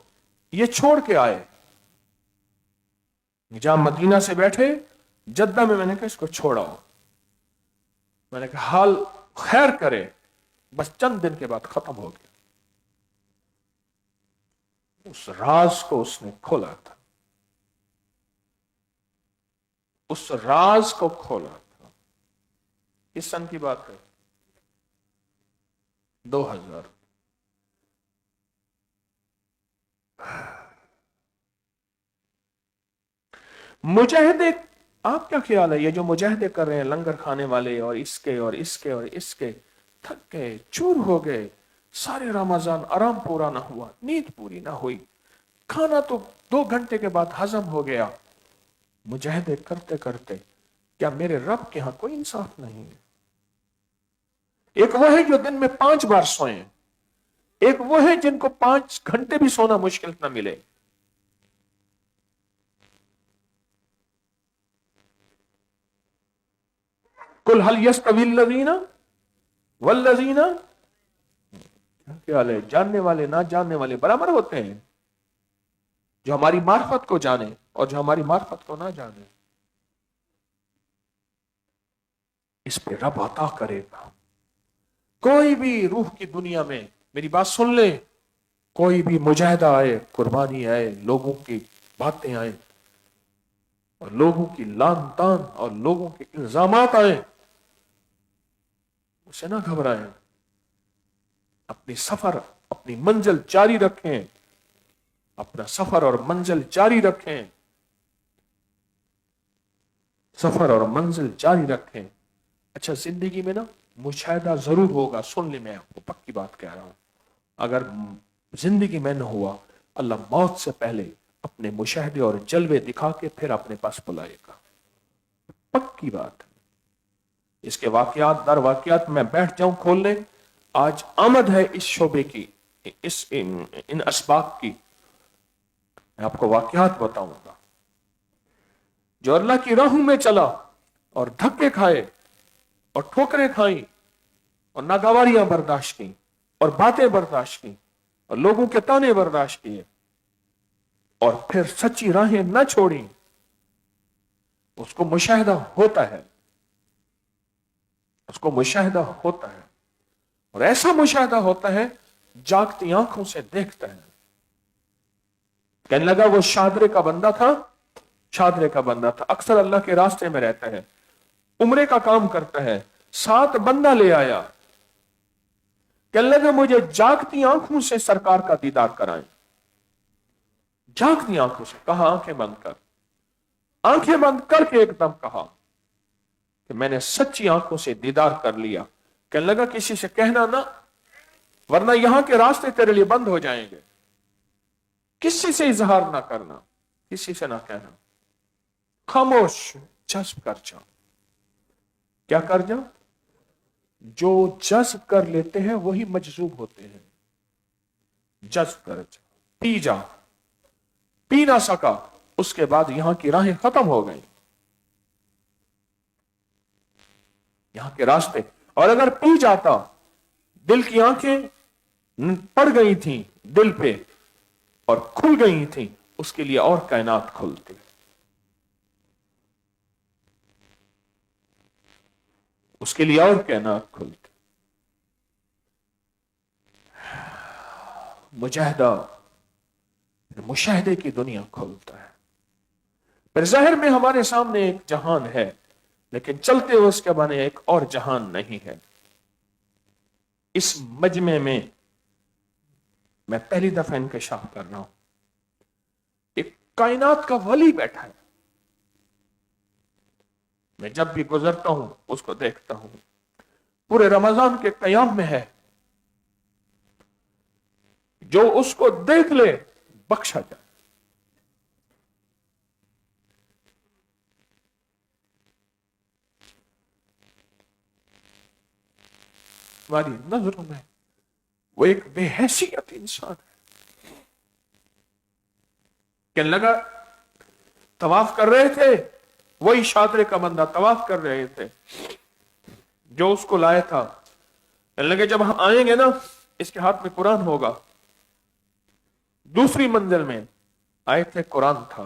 ये छोड़ के आए, जहां मदीना से बैठे जद्दा में, मैंने कहा इसको छोड़ाओ, मैंने कहा हाल खैर करे। बस चंद दिन के बाद खत्म हो गया। उस राज को उसने खोला था, उस राज को खोला था। किस सन की बात है, 2000। मुजाहिदे, आप क्या ख्याल है, ये जो मुजाहिदे कर रहे हैं लंगर खाने वाले, और इसके और इसके और इसके, थक गए, चूर हो गए, सारे रमजान आराम पूरा ना हुआ, नींद पूरी ना हुई, खाना तो 2 घंटे के बाद हजम हो गया। मुजाहिदे करते करते क्या मेरे रब के यहां कोई इंसाफ नहीं है? एक वो है जो दिन में 5 बार सोए, एक वो है जिनको 5 घंटे भी सोना मुश्किल ना मिले। कुल हल यस्तवील्लज़ीना वल्लज़ीना, क्या हाल है? जानने वाले ना जानने वाले बराबर होते हैं? जो हमारी मार्फत को जाने और जो हमारी मार्फत को ना जाने, इस पे रब अता करेगा। कोई भी रूह की दुनिया में, मेरी बात सुन ले, कोई भी मुजाहिदा आए, कुर्बानी आए, लोगों की बातें आए और लोगों की लान तान और लोगों के इल्जामात आए, उसे ना घबराएं। अपनी सफर, अपनी मंजिल जारी रखें, अपना सफर और मंजिल जारी रखें, सफर और मंजिल जारी रखें। अच्छा, जिंदगी में ना मुशाहिदा जरूर होगा। सुन ले, मैं आपको पक्की बात कह रहा हूं, अगर जिंदगी में न हुआ, अल्लाह मौत से पहले अपने मुशाहिदे और जलवे दिखा के फिर अपने पास बुलाएगा। पक्की बात। इसके वाकयात दर वाकयात मैं बैठ जाऊं खोलने, आज आमद है इस शोबे की, इन असबाब की। मैं आपको वाकयात बताऊंगा। जो अल्लाह की राहों में चला और धक्के खाए और ठोकरें खाई और नागवारियां बर्दाश्त की और बातें बर्दाश्त की और लोगों के ताने बर्दाश्त किए और फिर सच्ची राहें न छोड़ी, उसको मुशाहिदा होता है, उसको मुशाहिदा होता है। और ऐसा मुशाहिदा होता है, जागती आंखों से देखता है। कहने लगा वो शादरे का बंदा था, शादरे का बंदा था, अक्सर अल्लाह के रास्ते में रहता है, उम्रे का काम करता है, 7 बंदा ले आया। कहने लगा मुझे जागती आंखों से सरकार का दीदार कराएं। जागती आंखों से कहा, आंखें बंद कर। आंखें बंद करके एकदम कहा कि मैंने सच्ची आंखों से दीदार कर लिया। कहने लगा किसी से कहना ना, वरना यहां के रास्ते तेरे लिए बंद हो जाएंगे। किसी से इजहार ना करना, किसी से ना कहना, खामोश, जज्ब कर जाओ। क्या कर जाओ? जो जज्ब कर लेते हैं वही मजजूब होते हैं। जज्ब कर जाओ, पी जा। पी ना सका, उसके बाद यहां की राहें खत्म हो गई, यहां के रास्ते। और अगर पी जाता, दिल की आंखें पड़ गई थी दिल पे और खुल गई थी, उसके लिए और कायनात खुलती, उसके लिए और कायनात खुलती। मुजाहिदा, मुशाहिदे की दुनिया खोलता है। फिर ज़ाहिर में हमारे सामने एक जहान है, लेकिन चलते हुए उसके बने एक और जहान नहीं है। इस मजमे में मैं पहली दफा इंकशाफ कर रहा हूं, एक कायनात का वली बैठा है। मैं जब भी गुजरता हूं उसको देखता हूं, पूरे रमजान के कयाम में है। जो उसको देख ले बख्शा जाए। हमारी नजरों में वो एक बेहैसियत इंसान है। कहने लगा तवाफ कर रहे थे, वही शादरे का बंदा तवाफ कर रहे थे जो उसको लाया था। कहने लगे जब हम आएंगे ना, इसके हाथ में कुरान होगा। दूसरी मंजिल में आए थे, कुरान था।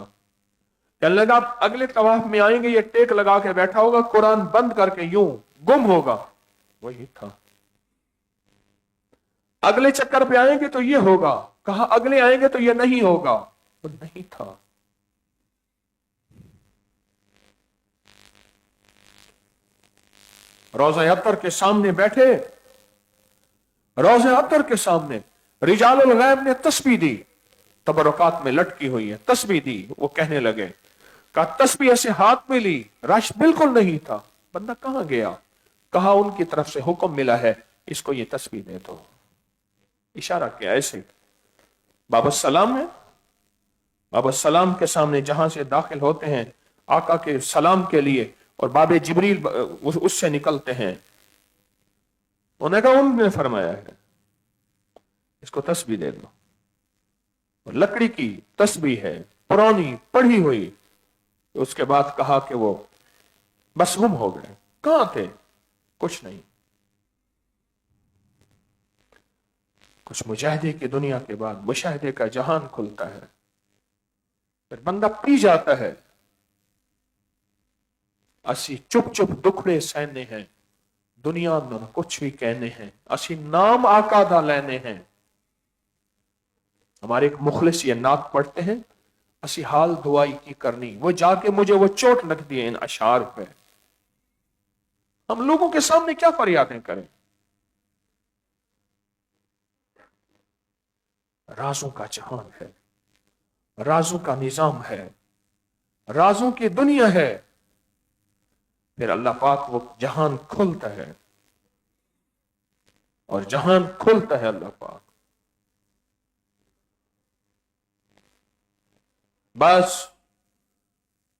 कहने लगा आप अगले तवाफ में आएंगे, ये टेक लगा के बैठा होगा, कुरान बंद करके यूं गुम होगा। वही था। अगले चक्कर पे आएंगे तो ये होगा, कहा अगले आएंगे तो ये नहीं होगा, वो नहीं था। रोज़ा अतर के सामने बैठे, रोज़ा अतर के सामने रिजालुल गैब ने तस्बीह दी, तबरुकात में लटकी हुई है, तस्बीह दी। वो कहने लगे, कहा तस्बीह ऐसे हाथ में ली, रश बिल्कुल नहीं था। बंदा कहां गया? कहा उनकी तरफ से हुक्म मिला है, इसको ये तस्बीह दे दो। इशारा किया ऐसे। बाबा सलाम है, बाबा सलाम के सामने जहां से दाखिल होते हैं आका के सलाम के लिए, और बाबे जिब्रील उससे निकलते हैं। उन्होंने कहा उन्होंने फरमाया है इसको तस्बीह दे दो। और लकड़ी की तस्बीह है, पुरानी पढ़ी हुई। उसके बाद कहा कि वो बस गुम हो गए। कहां थे? कुछ नहीं। कुछ मुजाहिदे की दुनिया के बाद मुशाहिदे का जहान खुलता है, फिर बंदा पी जाता है। असी चुप चुप दुखड़े सहने हैं, दुनिया में कुछ भी कहने हैं, असी नाम आका दा लेने हैं। हमारे एक मुखलिस ये नात पढ़ते हैं, असी हाल दुआई की करनी, वो जाके मुझे वो चोट लग दी इन अशार पे। हम लोगों के सामने क्या फरियादें करें? राजों का जहान है, राजों का निजाम है, राजों की दुनिया है। फिर अल्लाह पाक वो जहान खुलता है, और जहान खुलता है अल्लाह पाक। बस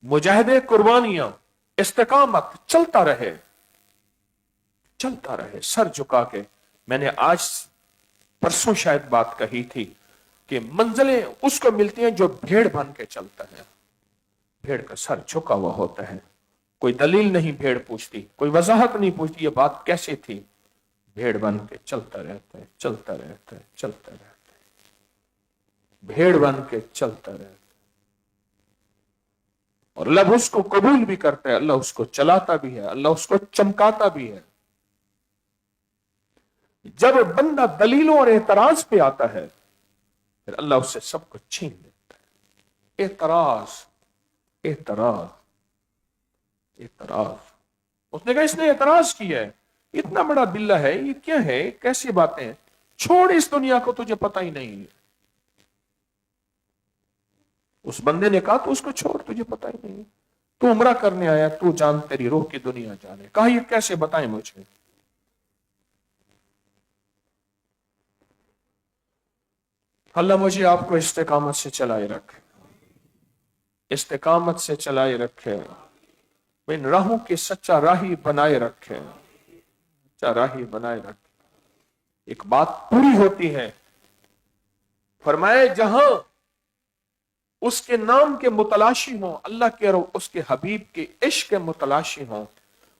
मुजाहिदे, कुर्बानियां, इस्तिकामत चलता रहे, चलता रहे सर झुका के। मैंने आज परसों शायद बात कही थी कि मंजिलें उसको मिलती हैं जो भेड़ बन के चलता है। भेड़ का सर झुका हुआ होता है, कोई दलील नहीं भेड़ पूछती, कोई वजाहत नहीं पूछती ये बात कैसे थी। भेड़ बन के चलता रहता है, चलता रहता है, चलता रहता है, भेड़ बन के चलता रहता है। और अल्लाह उसको कबूल भी करता है, अल्लाह उसको चलाता भी है, अल्लाह उसको चमकाता भी है। जब बंदा दलीलों और एतराज पे आता है, फिर अल्लाह उससे सब कुछ छीन लेता है। एतराज, एतराज, एतराज। उसने कहा इसने एतराज किया है, इतना बड़ा बिल्ला है, ये क्या है, कैसी बातें हैं, छोड़ इस दुनिया को, तुझे पता ही नहीं है। उस बंदे ने कहा तो उसको छोड़, तुझे पता ही नहीं है, तू उम्रा करने आया, तू जान, तेरी रूह की दुनिया जाने। कहा ये कैसे, बताएं मुझे। अल्लाह मुझे आपको इस्तेकामत से चलाए रखे, इस्तेकामत से चलाए रखे, इन राहों के सच्चा राही बनाए रखे, सच्चा राही बनाए रखे। एक बात पूरी होती है, फरमाए जहां उसके नाम के मुतलाशी हो, अल्लाह के और उसके हबीब के इश्क के मुतलाशी हो,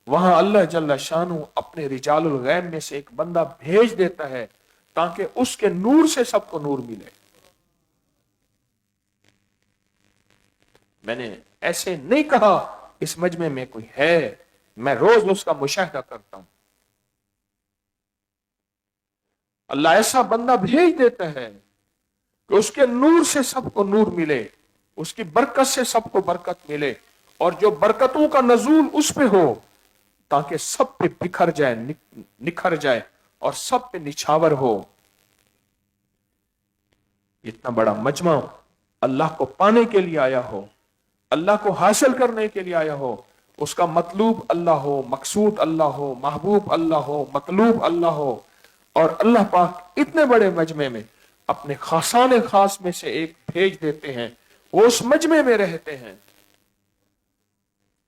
वहां अल्लाह जल्ला शानू अपने रिजालुल गैब में से एक बंदा भेज देता है ताकि उसके नूर से सबको नूर मिले। मैंने ऐसे नहीं कहा इस मजमे में कोई है, मैं रोज उसका मुशाहिदा करता हूं। अल्लाह ऐसा बंदा भेज देता है कि उसके नूर से सबको नूर मिले, उसकी बरकत से सबको बरकत मिले, और जो बरकतों का नजूल उस पे हो ताकि सब पे बिखर जाए, निखर जाए, और सब पे निछावर हो। इतना बड़ा मजमा अल्लाह को पाने के लिए आया हो, अल्लाह को हासिल करने के लिए आया हो, उसका मतलूब अल्लाह हो, मकसूद अल्लाह हो, महबूब अल्लाह हो, मतलूब अल्लाह हो, और अल्लाह पाक इतने बड़े मजमे में अपने खासाने खास में से एक भेज देते हैं। वो उस मजमे में रहते हैं,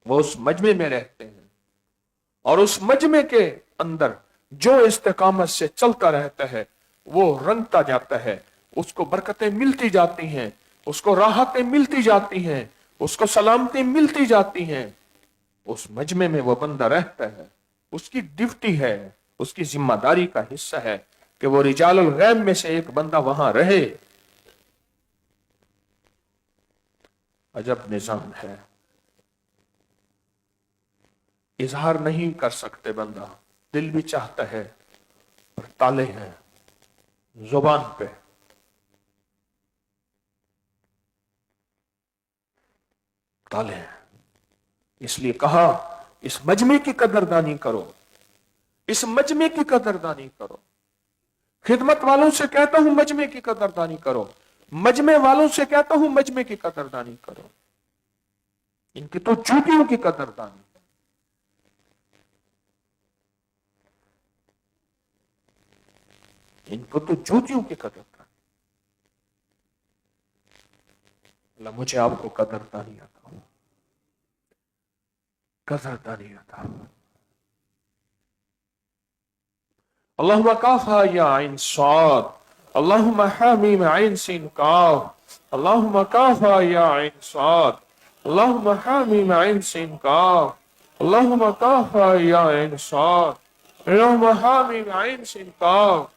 वो उस मजमे में रहते हैं, और उस मजमे के अंदर जो इस्तिकामत से चलता रहता है वो रंगता जाता है, उसको बरकतें मिलती जाती हैं, उसको राहतें मिलती जाती हैं, उसको सलामती मिलती जाती हैं। उस मजमे में वो बंदा रहता है, उसकी ड्यूटी है, उसकी जिम्मेदारी का हिस्सा है कि वो रिजालुल गैब में से एक बंदा वहां रहे। अजब निजाम है, इजहार नहीं कर सकते बंदा, दिल भी चाहता है, पर ताले हैं जुबान पे। ताले हैं, इसलिए कहा इस मजमे की कदरदानी करो, इस मजमे की कदरदानी करो। खिदमत वालों से कहता हूं मजमे की कदरदानी करो, मजमे वालों से कहता हूं मजमे की कदरदानी करो। इनकी तो चूटियों की कदरदानी, इनको तो जूतियों की कदरदानी। अल्लाह मुझे आपको कदरदानी आता हो, کثرت داری عطا فرما۔ اللهم كافها يا عين صاد، اللهم حاميم عين سين كاف، اللهم كافها يا عين صاد، اللهم حاميم عين سين كاف، اللهم كافها يا عين صاد، اللهم حاميم عين سين كاف۔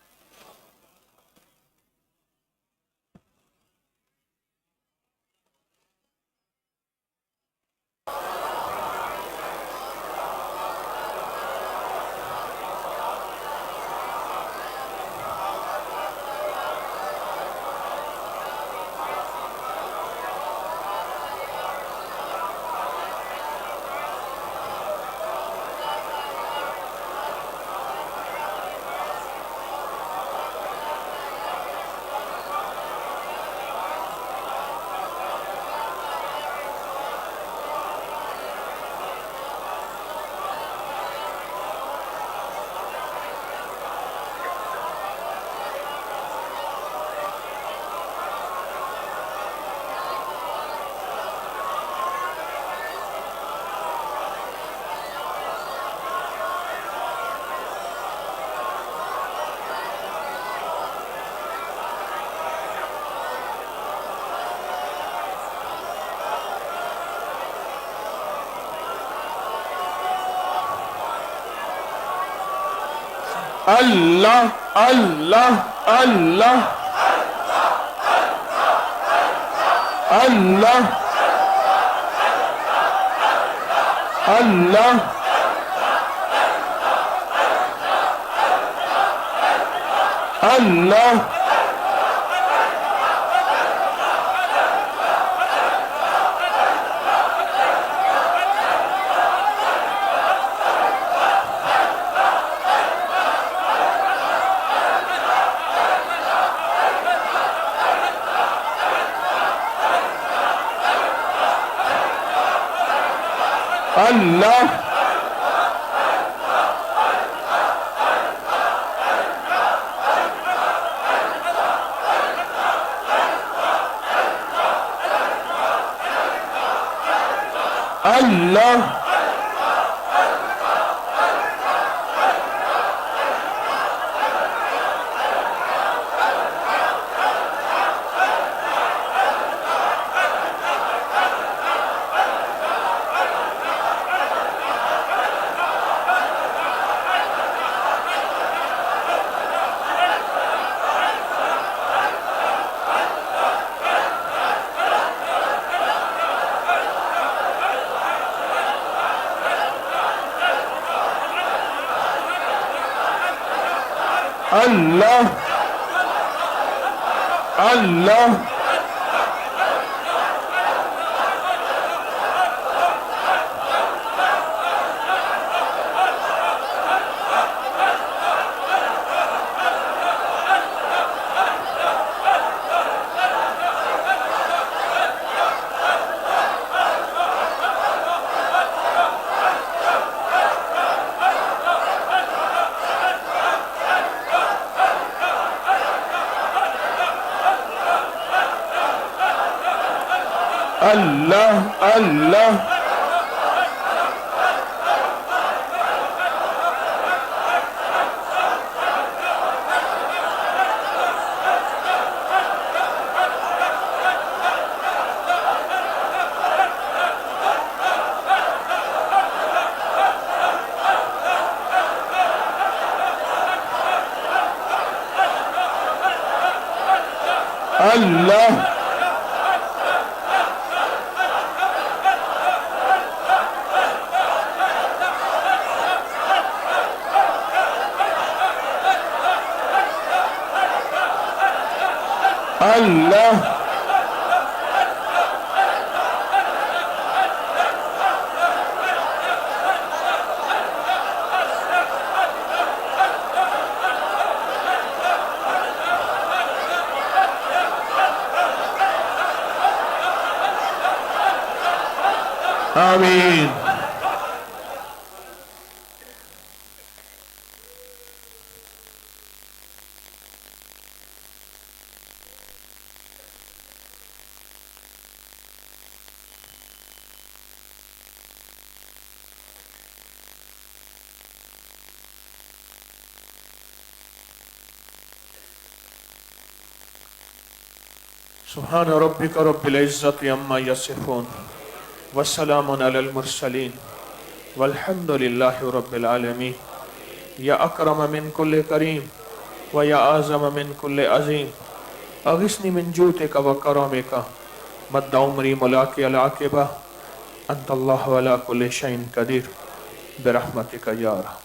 اللہ اللہ اللہ اللہ اللہ اللہ اللہ اللہ اللہ اللہ اللہ اللہ اللہ اللہ آمین۔ سبحان ربک رب العزت عما یصفون والسلام علی المرسلین والحمد للہ رب العالمین یا اکرم من کل کریم و یا اعظم من کل عظیم اغثنی من جودک و کرمک مد عمری ملاقی العاقبہ انت اللہ علی کل شیء قدیر برحمتک یا رحمن